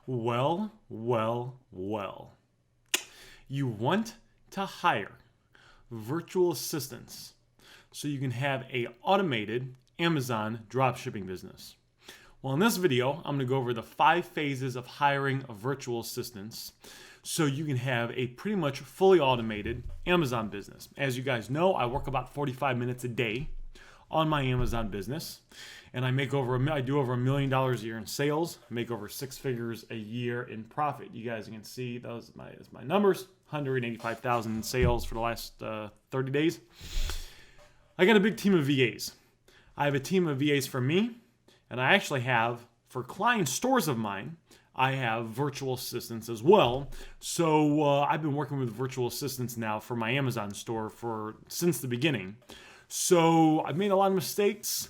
Well. You want to hire virtual assistants so you can have a automated Amazon dropshipping business. Well, in this video, I'm going to go over the 5 phases of hiring virtual assistants so you can have a pretty much fully automated Amazon business. As you guys know, I work about 45 minutes a day on my Amazon business, and I do over $1 million a year in sales. I make over 6 figures a year in profit. You guys can see those are my numbers. 185,000 in sales for the last 30 days. I got a big team of VAs. I have a team of VAs for me, and I actually have, for client stores of mine, I have virtual assistants as well. So I've been working with virtual assistants now for my Amazon store since the beginning. So I've made a lot of mistakes.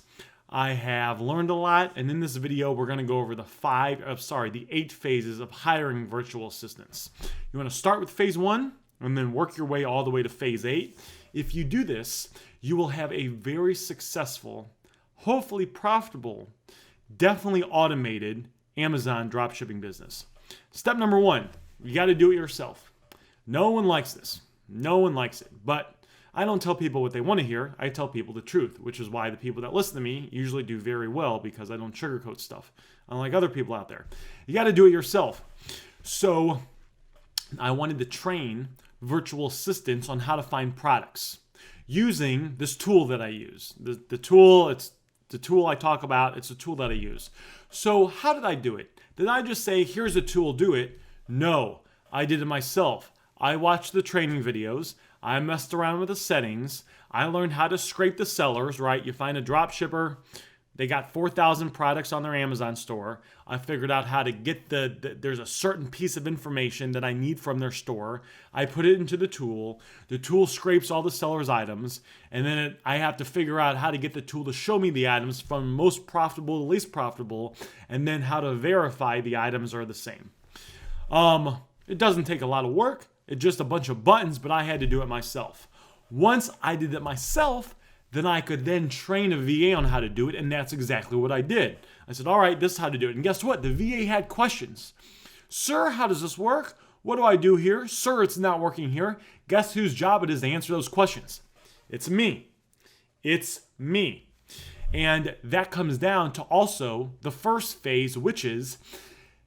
I have learned a lot, and in this video, we're going to go over the 8 phases of hiring virtual assistants. You want to start with phase 1 and then work your way all the way to phase 8. If you do this, you will have a very successful, hopefully profitable, definitely automated Amazon dropshipping business. Step number 1, you got to do it yourself. No one likes this. No one likes it, but I don't tell people what they want to hear. I tell people the truth, which is why the people that listen to me usually do very well, because I don't sugarcoat stuff, unlike other people out there. You got to do it yourself. So I wanted to train virtual assistants on how to find products using this tool that I use. The tool I talk about. It's a tool that I use. So how did I do it? Did I just say, here's a tool, do it? No, I did it myself. I watched the training videos. I messed around with the settings. I learned how to scrape the sellers, right? You find a drop shipper, they got 4,000 products on their Amazon store. I figured out how to get there's a certain piece of information that I need from their store. I put it into the tool. The tool scrapes all the seller's items, and then I have to figure out how to get the tool to show me the items from most profitable to least profitable, and then how to verify the items are the same. It doesn't take a lot of work. It's just a bunch of buttons, but I had to do it myself. Once I did it myself, then I could then train a VA on how to do it, and that's exactly what I did. I said, all right, this is how to do it. And guess what? The VA had questions. Sir, how does this work? What do I do here? Sir, it's not working here. Guess whose job it is to answer those questions? It's me. It's me. And that comes down to also the first phase, which is,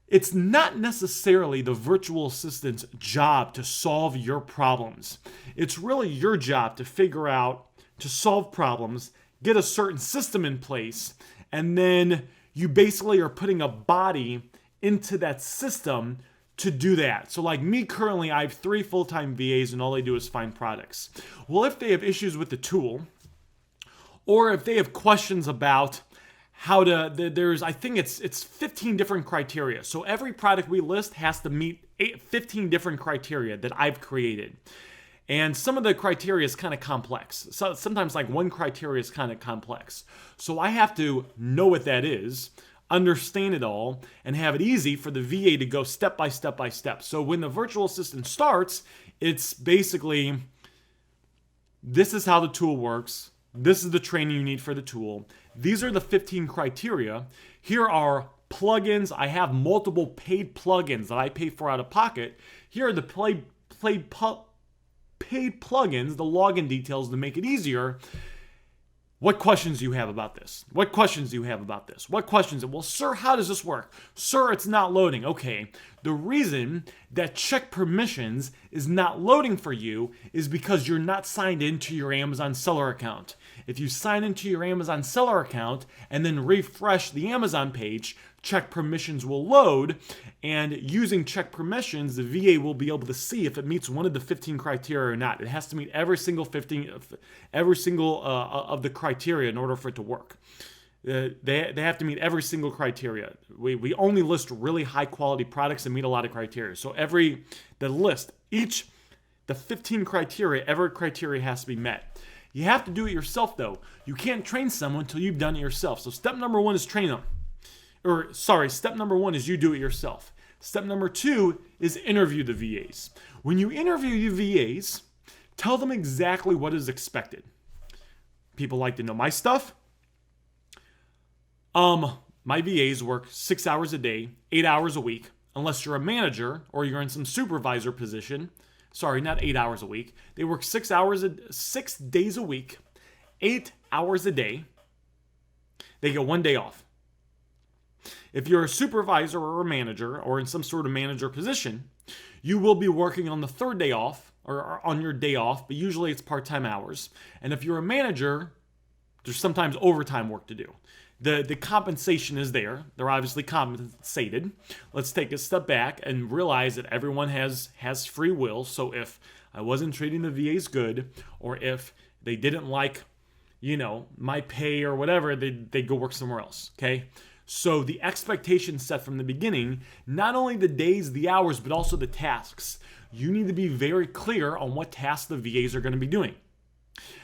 it's not necessarily the virtual assistant's job to solve your problems. It's really your job to figure out, to solve problems, get a certain system in place, and then you basically are putting a body into that system to do that. So like me currently, I have 3 full-time VAs and all they do is find products. Well, if they have issues with the tool, or if they have questions about I think it's 15 different criteria. So every product we list has to meet 15 different criteria that I've created. And some of the criteria is kind of complex. So sometimes like one criteria is kind of complex. So I have to know what that is, understand it all, and have it easy for the VA to go step by step by step. So when the virtual assistant starts, it's basically, this is how the tool works. This is the training you need for the tool. These are the 15 criteria. Here are plugins. I have multiple paid plugins that I pay for out of pocket. Here are the paid plugins, the login details to make it easier. What questions do you have about this? What questions do you have about this? What questions? Well, sir, how does this work? Sir, it's not loading. Okay, the reason that check permissions is not loading for you is because you're not signed into your Amazon seller account. If you sign into your Amazon seller account and then refresh the Amazon page, check permissions will load, and using check permissions, the VA will be able to see if it meets one of the 15 criteria or not. It has to meet every single of the criteria in order for it to work. They have to meet every single criteria. We only list really high quality products that meet a lot of criteria. So the 15 criteria, every criteria has to be met. You have to do it yourself though. You can't train someone until you've done it yourself. So step number 1 is train them. Step number 1 is you do it yourself. Step number 2 is interview the VAs. When you interview your VAs, tell them exactly what is expected. People like to know my stuff. My VAs work 6 hours a day, 8 hours a week, unless you're a manager or you're in some supervisor position. Sorry, not 8 hours a week. They work 6 days a week, 8 hours a day. They get 1 day off. If you're a supervisor or a manager or in some sort of manager position, you will be working on the third day off or on your day off, but usually it's part-time hours. And if you're a manager, there's sometimes overtime work to do. The compensation is there. They're obviously compensated. Let's take a step back and realize that everyone has free will. So if I wasn't treating the VAs good, or if they didn't like, my pay or whatever, they'd go work somewhere else, okay? So the expectation set from the beginning, not only the days, the hours, but also the tasks. You need to be very clear on what tasks the VAs are going to be doing.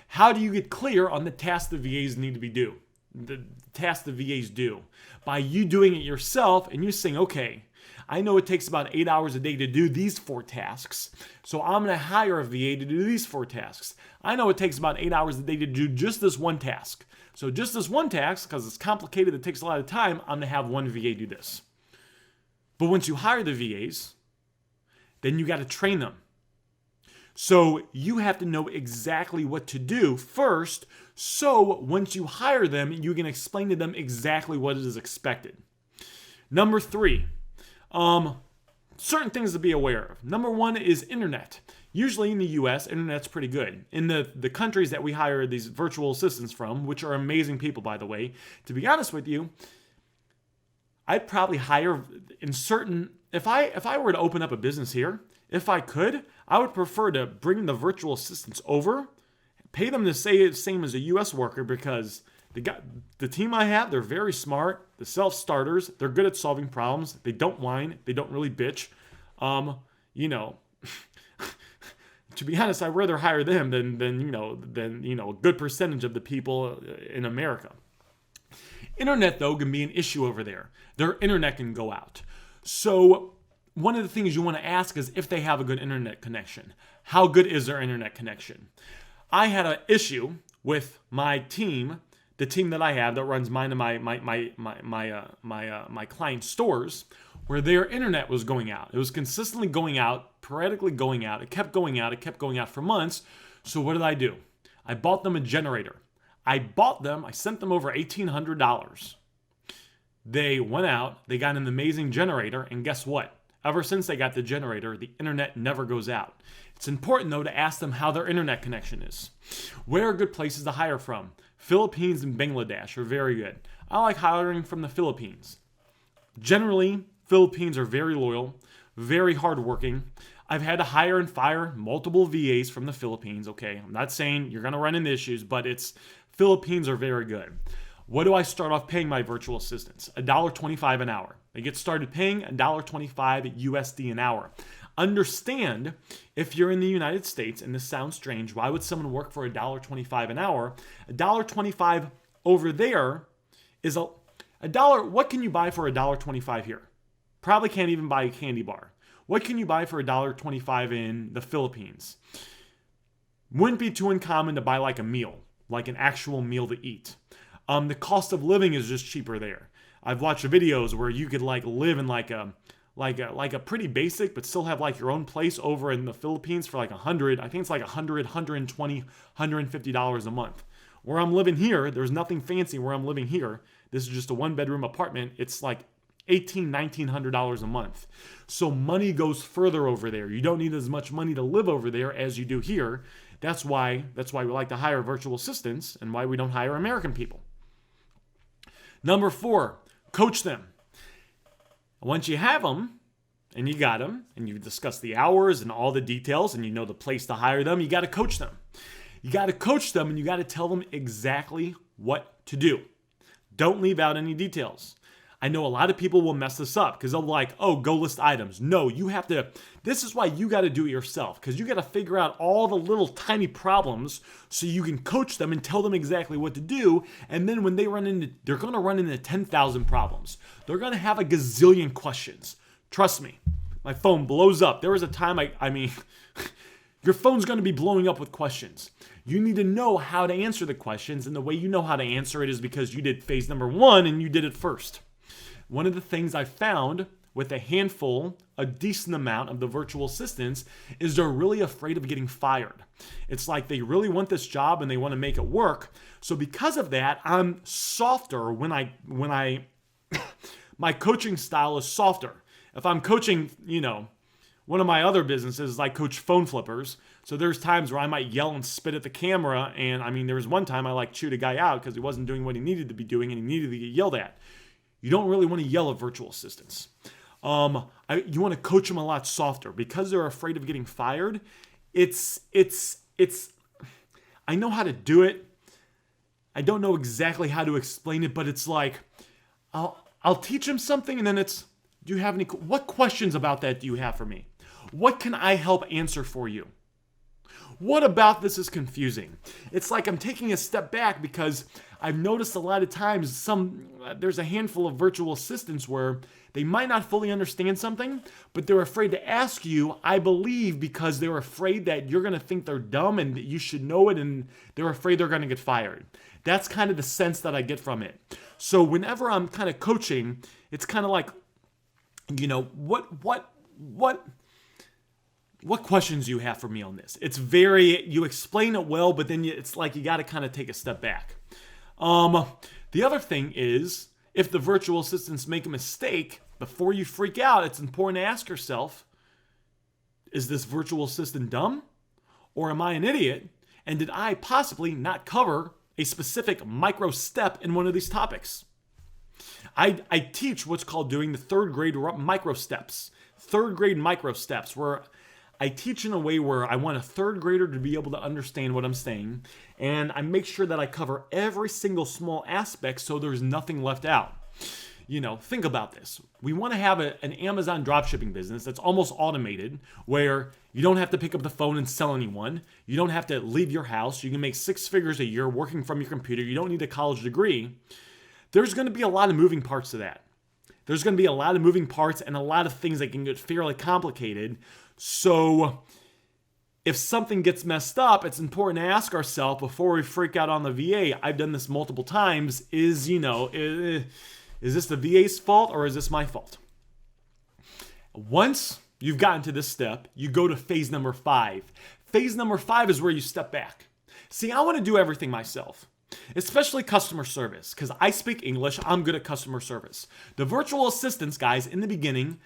How do you get clear on the tasks the VAs need to be doing? The tasks the VAs do? By you doing it yourself and you saying, okay, I know it takes about 8 hours a day to do these 4 tasks, so I'm going to hire a VA to do these 4 tasks. I know it takes about 8 hours a day to do just this one task. So just this one task, because it's complicated, it takes a lot of time, I'm going to have one VA do this. But once you hire the VAs, then you got to train them. So you have to know exactly what to do first, so once you hire them, you can explain to them exactly what is expected. Number 3, certain things to be aware of. Number 1 is internet. Usually in the US, internet's pretty good. In the countries that we hire these virtual assistants from, which are amazing people, by the way, to be honest with you, I'd probably hire in certain, if I were to open up a business here, if I could, I would prefer to bring the virtual assistants over, pay them the same as a US worker, because the team I have, they're very smart, the self-starters, they're good at solving problems, they don't whine, they don't really bitch. To be honest, I'd rather hire them than a good percentage of the people in America. Internet, though, can be an issue over there. Their internet can go out. So one of the things you want to ask is if they have a good internet connection. How good is their internet connection? I had an issue with my team, the team that I have that runs mine and my client stores, where their internet was going out. It was consistently going out, periodically going out. It kept going out for months. So what did I do? I bought them a generator. I sent them over $1,800. They went out, they got an amazing generator, and guess what? Ever since they got the generator, the internet never goes out. It's important, though, to ask them how their internet connection is. Where are good places to hire from? Philippines and Bangladesh are very good. I like hiring from the Philippines. Generally, Philippines are very loyal, very hardworking. I've had to hire and fire multiple VAs from the Philippines, okay? I'm not saying you're going to run into issues, but Philippines are very good. What do I start off paying my virtual assistants? $1.25 an hour. They get started paying $1.25 USD an hour. Understand, if you're in the United States, and this sounds strange, why would someone work for $1.25 an hour? $1.25 over there is a dollar. What can you buy for $1.25 here? Probably can't even buy a candy bar. What can you buy for $1.25 in the Philippines? Wouldn't be too uncommon to buy like a meal, like an actual meal to eat. The cost of living is just cheaper there. I've watched videos where you could live in like a pretty basic, but still have like your own place over in the Philippines for like $100. I think it's like $100, $120, $150 a month. Where I'm living here, there's nothing fancy where I'm living here. This is just a 1-bedroom apartment. It's like $1,800, $1,900 a month. So money goes further over there. You don't need as much money to live over there as you do here. That's why we like to hire virtual assistants and why we don't hire American people. Number 4, coach them. Once you have them, and you got them, and you've discussed the hours and all the details, and you know the place to hire them, you got to coach them. You got to coach them, and you got to tell them exactly what to do. Don't leave out any details. I know a lot of people will mess this up because they'll be like, oh, go list items. No, you have to. This is why you got to do it yourself, because you got to figure out all the little tiny problems so you can coach them and tell them exactly what to do. And then when they're going to run into 10,000 problems. They're going to have a gazillion questions. Trust me, my phone blows up. There was a time, I mean, your phone's going to be blowing up with questions. You need to know how to answer the questions, and the way you know how to answer it is because you did phase number 1 and you did it first. One of the things I found with a decent amount of the virtual assistants is they're really afraid of getting fired. It's like they really want this job and they want to make it work. So because of that, I'm softer when I my coaching style is softer. If I'm coaching, one of my other businesses is I coach phone flippers. So there's times where I might yell and spit at the camera. And there was one time I chewed a guy out because he wasn't doing what he needed to be doing and he needed to get yelled at. You don't really want to yell at virtual assistants. You want to coach them a lot softer because they're afraid of getting fired. I know how to do it. I don't know exactly how to explain it, but it's like, I'll teach them something and then what questions about that do you have for me? What can I help answer for you? What about this is confusing? It's like I'm taking a step back because I've noticed a lot of times there's a handful of virtual assistants where they might not fully understand something, but they're afraid to ask you, I believe, because they're afraid that you're going to think they're dumb and that you should know it, and they're afraid they're going to get fired. That's kind of the sense that I get from it. So whenever I'm kind of coaching, it's kind of like, what questions do you have for me on this? You explain it well, but then it's like you got to kind of take a step back. The other thing is, if the virtual assistants make a mistake, before you freak out, it's important to ask yourself, is this virtual assistant dumb? Or am I an idiot? And did I possibly not cover a specific micro step in one of these topics? I teach what's called doing the third grade micro steps, where I teach in a way where I want a third grader to be able to understand what I'm saying, and I make sure that I cover every single small aspect so there's nothing left out. Think about this. We want to have an Amazon dropshipping business that's almost automated, where you don't have to pick up the phone and sell anyone. You don't have to leave your house. You can make 6 figures a year working from your computer. You don't need a college degree. There's going to be a lot of moving parts to that. There's going to be a lot of moving parts and a lot of things that can get fairly complicated. So if something gets messed up, it's important to ask ourselves before we freak out on the VA. I've done this multiple times. Is this the VA's fault or is this my fault? Once you've gotten to this step, you go to phase number 5. Phase number 5 is where you step back. See, I want to do everything myself, especially customer service, because I speak English. I'm good at customer service. The virtual assistants, guys, in the beginning,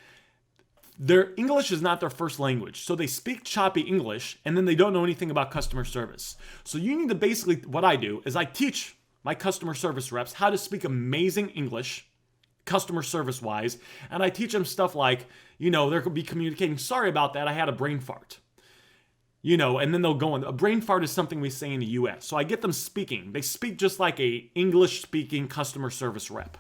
their English is not their first language. So they speak choppy English and then they don't know anything about customer service. So you need to basically, what I do is I teach my customer service reps how to speak amazing English, customer service wise. And I teach them stuff like, they're going to be communicating, sorry about that, I had a brain fart. And then they'll go on. A brain fart is something we say in the US. So I get them speaking. They speak just like a English speaking customer service rep.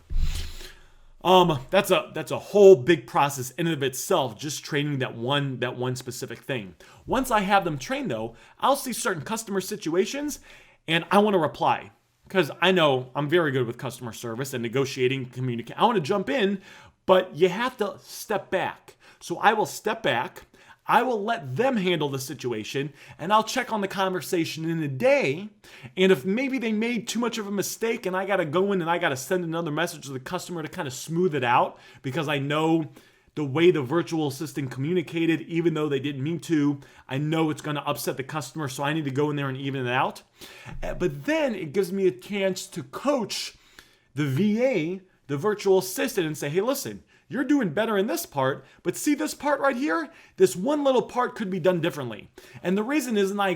That's a whole big process in and of itself, just training that one specific thing. Once I have them trained though, I'll see certain customer situations and I want to reply because I know I'm very good with customer service and negotiating, communicating. I want to jump in, but you have to step back. So I will step back. I will let them handle the situation and I'll check on the conversation in a day. And if maybe they made too much of a mistake and I got to go in and I got to send another message to the customer to kind of smooth it out because I know the way the virtual assistant communicated, even though they didn't mean to, I know it's going to upset the customer. So I need to go in there and even it out. But then it gives me a chance to coach the VA, the virtual assistant, and say, hey, listen, you're doing better in this part, but see this part right here? This one little part could be done differently. And the reason is, and I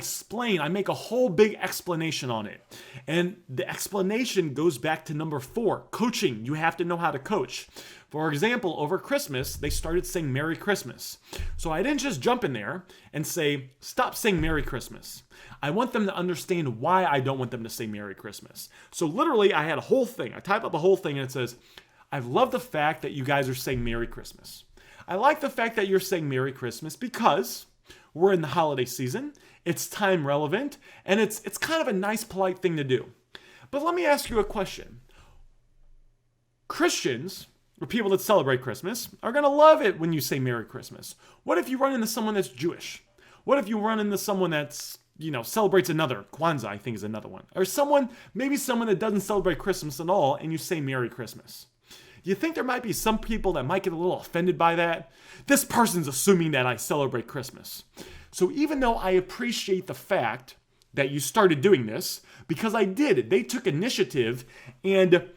make a whole big explanation on it. And the explanation goes back to number 4, coaching. You have to know how to coach. For example, over Christmas, they started saying Merry Christmas. So I didn't just jump in there and say, stop saying Merry Christmas. I want them to understand why I don't want them to say Merry Christmas. So literally, I had a whole thing. I type up the whole thing and it says, I love the fact that you guys are saying Merry Christmas. I like the fact that you're saying Merry Christmas because we're in the holiday season, it's time relevant, and it's kind of a nice, polite thing to do. But let me ask you a question. Christians, or people that celebrate Christmas, are going to love it when you say Merry Christmas. What if you run into someone that's Jewish? What if you run into someone that's, celebrates another, Kwanzaa, I think is another one. Or maybe someone that doesn't celebrate Christmas at all, and you say Merry Christmas. You think there might be some people that might get a little offended by that? This person's assuming that I celebrate Christmas. So even though I appreciate the fact that you started doing this, because I did, they took initiative, and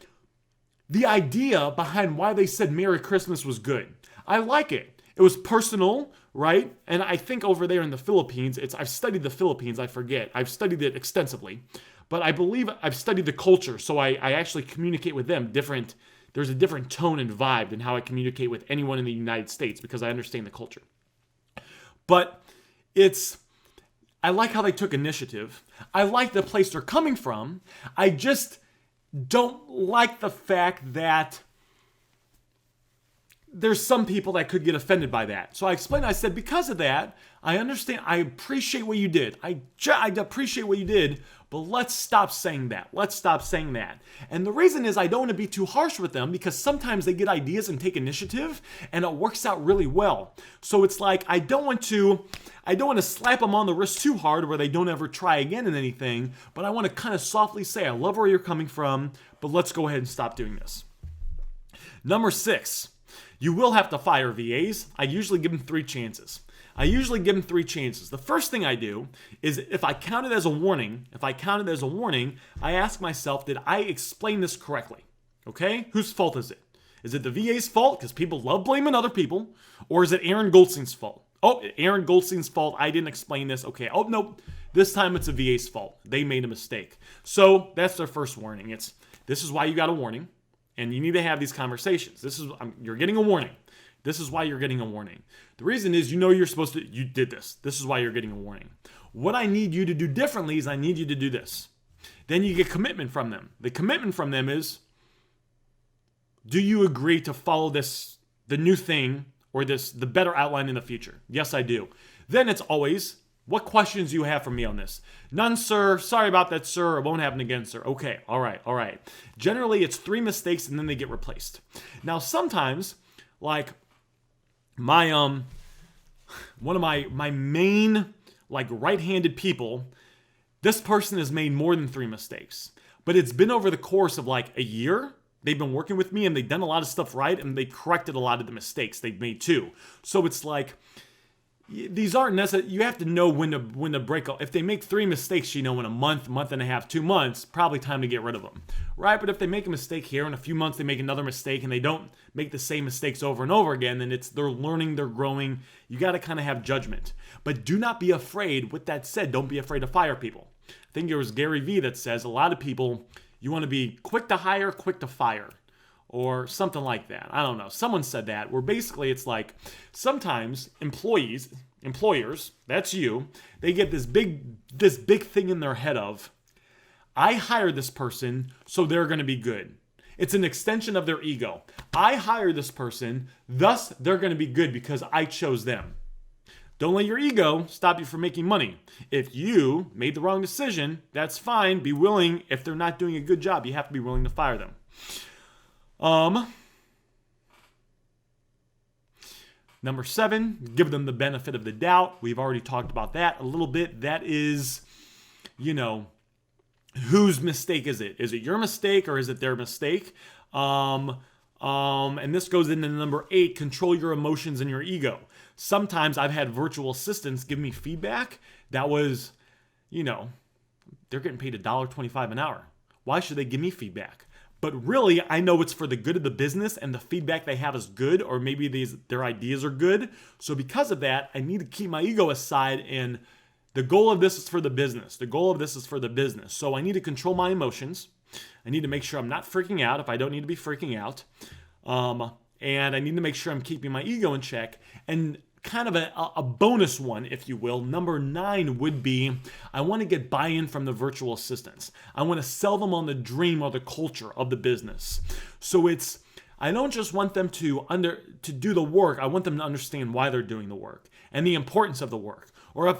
the idea behind why they said Merry Christmas was good. I like it. It was personal, right? And I think over there in the Philippines, I've studied the Philippines, I forget. I've studied it extensively. But I believe I've studied the culture, so I actually communicate with them different. There's a different tone and vibe than how I communicate with anyone in the United States because I understand the culture. But I like how they took initiative. I like the place they're coming from. I just don't like the fact that there's some people that could get offended by that. So I explained, I said, because of that, I understand, I appreciate what you did. I appreciate what you did, but let's stop saying that. Let's stop saying that. And the reason is I don't want to be too harsh with them because sometimes they get ideas and take initiative and it works out really well. So it's like, I don't want to slap them on the wrist too hard where they don't ever try again in anything, but I want to kind of softly say, I love where you're coming from, but let's go ahead and stop doing this. Number 6. You will have to fire VAs. I usually give them 3 chances. The first thing I do is if I count it as a warning, I ask myself, did I explain this correctly? Okay? Whose fault is it? Is it the VA's fault? Because people love blaming other people. Or is it Aaron Goldstein's fault? Oh, Aaron Goldstein's fault. I didn't explain this. Okay. Oh, no. This time it's a VA's fault. They made a mistake. So that's their first warning. This is why you got a warning. And you need to have these conversations. You're getting a warning. This is why you're getting a warning. The reason is you did this. This is why you're getting a warning. What I need you to do differently is I need you to do this. Then you get commitment from them. The commitment from them is, do you agree to follow the new thing, or the better outline in the future? Yes, I do. Then it's always, what questions do you have for me on this? None, sir. Sorry about that, sir. It won't happen again, sir. Okay. All right. Generally, it's 3 mistakes and then they get replaced. Now, sometimes, like one of my main right-handed people, this person has made more than 3 mistakes. But it's been over the course of a year. They've been working with me and they've done a lot of stuff right and they corrected a lot of the mistakes they've made too. So it's like, these aren't necessary. You have to know when to break up. If they make 3 mistakes, in a month and a half, 2 months, probably time to get rid of them, right? But if they make a mistake here, in a few months they make another mistake, and they don't make the same mistakes over and over again, then they're learning, they're growing. You got to kind of have judgment. But do not be afraid. With that said, don't be afraid to fire people. I think it was Gary Vee that says a lot of people, you want to be quick to hire, quick to fire. Or something like that. I don't know. Someone said that, where basically it's like sometimes employers, that's you, they get this big thing in their head of, I hired this person, so they're going to be good. It's an extension of their ego. I hired this person, thus they're going to be good because I chose them. Don't let your ego stop you from making money. If you made the wrong decision, that's fine. Be willing. If they're not doing a good job, you have to be willing to fire them. Number 7, give them the benefit of the doubt. We've already talked about that a little bit. That is, whose mistake is it? Is it your mistake or is it their mistake? And this goes into number 8, control your emotions and your ego. Sometimes I've had virtual assistants give me feedback that was, they're getting paid $1.25 an hour. Why should they give me feedback? But really, I know it's for the good of the business and the feedback they have is good, or maybe their ideas are good. So because of that, I need to keep my ego aside, and the goal of this is for the business. So I need to control my emotions. I need to make sure I'm not freaking out if I don't need to be freaking out. And I need to make sure I'm keeping my ego in check. And kind of a bonus one, if you will, number 9 would be, I want to get buy-in from the virtual assistants. I want to sell them on the dream or the culture of the business. So I don't just want them to do the work. I want them to understand why they're doing the work and the importance of the work. Or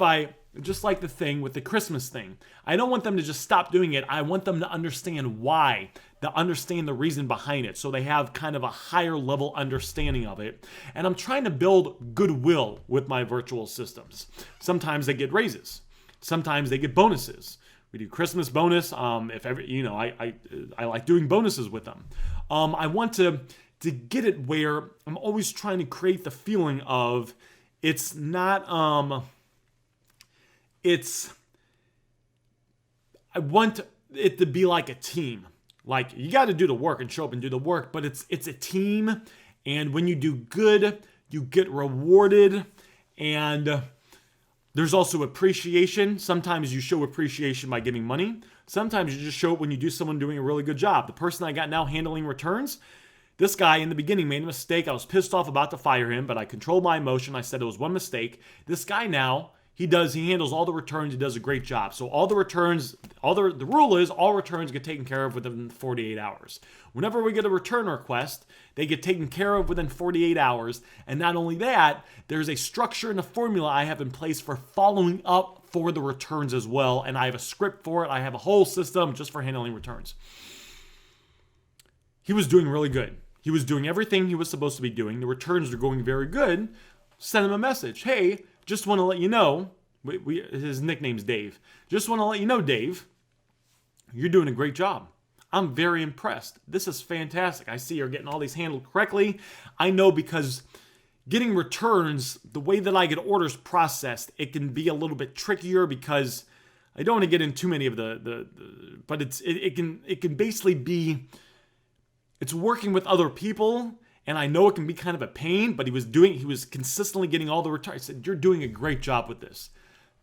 just like the thing with the Christmas thing, I don't want them to just stop doing it. I want them to understand why, to understand the reason behind it, so they have kind of a higher level understanding of it. And I'm trying to build goodwill with my virtual systems. Sometimes they get raises. Sometimes they get bonuses. We do Christmas bonus. I like doing bonuses with them. I want to to get it where I'm always trying to create the feeling of it's not, I want it to be like a team. Like, you got to do the work and show up and do the work, but it's a team. And when you do good, you get rewarded. And there's also appreciation. Sometimes you show appreciation by giving money. Sometimes you just show it when you do someone doing a really good job. The person I got now handling returns, this guy in the beginning made a mistake. I was pissed off about to fire him, but I controlled my emotion. I said it was one mistake. This guy now, he handles all the returns. He does a great job. So all the returns, the rule is all returns get taken care of within 48 hours. Whenever we get a return request, they get taken care of within 48 hours. And not only that, there's a structure and a formula I have in place for following up for the returns as well. And I have a script for it. I have a whole system just for handling returns. He was doing really good. He was doing everything he was supposed to be doing. The returns are going very good. Send him a message. Hey, just want to let you know, his nickname's Dave. Just want to let you know, Dave, you're doing a great job. I'm very impressed. This is fantastic. I see you're getting all these handled correctly. I know because getting returns, the way that I get orders processed, it can be a little bit trickier because I don't want to get in too many of but it can basically be, it's working with other people. And I know it can be kind of a pain, but he was consistently getting all the returns. I said, you're doing a great job with this.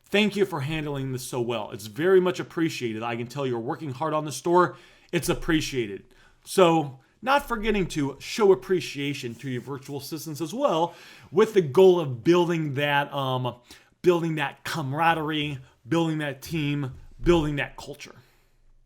Thank you for handling this so well. It's very much appreciated. I can tell you're working hard on the store. It's appreciated. So not forgetting to show appreciation to your virtual assistants as well, with the goal of building that camaraderie, building that team, building that culture.